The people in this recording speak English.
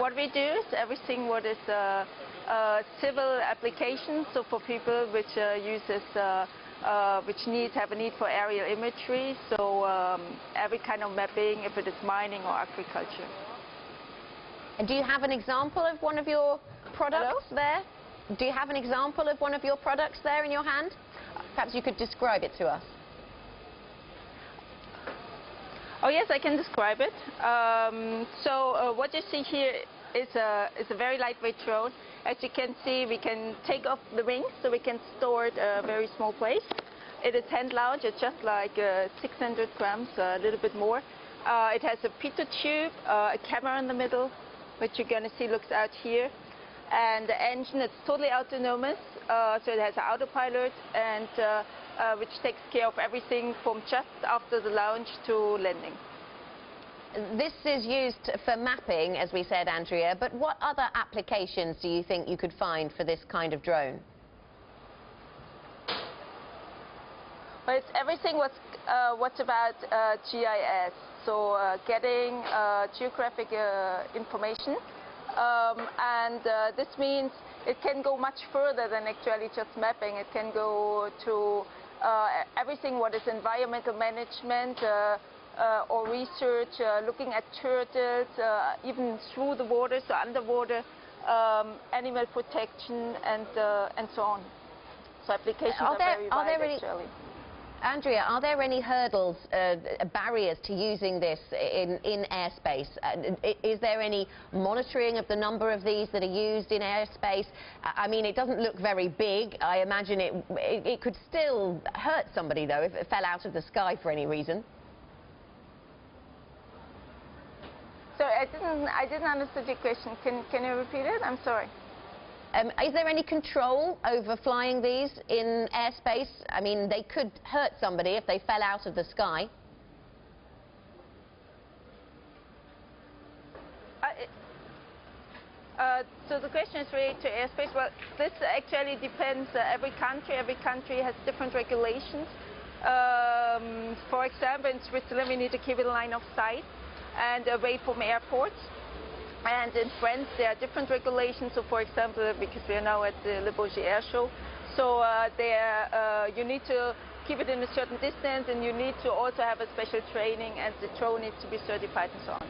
what we do is everything what is civil applications, so for people which have a need for aerial imagery, so every kind of mapping, if it is mining or agriculture. And do you have an example of one of your products there? Do you have an example of one of your products there in your hand? Perhaps you could describe it to us. Oh yes, I can describe it. What you see here is a very lightweight drone. As you can see, we can take off the wings, so we can store it a very small place. It is hand launched. It's just like 600 grams, a little bit more. It has a pitot tube, a camera in the middle, which you're going to see looks out here. And the engine, it's totally autonomous, so it has an autopilot, and which takes care of everything from just after the launch to landing. This is used for mapping, as we said, Andrea, but what other applications do you think you could find for this kind of drone? Well, it's everything what's about GIS, so getting geographic information. This means it can go much further than actually just mapping. It can go to everything what is environmental management or research, looking at turtles, even through the water, so underwater, animal protection, and so on. So applications are very wide, actually. Andrea, are there any hurdles, barriers to using this in airspace? Is there any monitoring of the number of these that are used in airspace? I mean, it doesn't look very big. I imagine it could still hurt somebody, though, if it fell out of the sky for any reason. So I didn't understand your question. Can you repeat it? I'm sorry. Is there any control over flying these in airspace? I mean, they could hurt somebody if they fell out of the sky. So the question is related to airspace. Well, this actually depends. Every country has different regulations. For example, in Switzerland, we need to keep a line of sight and away from airports. And in France, there are different regulations. So, for example, because we are now at the Le Bourget Air Show, so you need to keep it in a certain distance, and you need to also have a special training, and the drone needs to be certified and so on.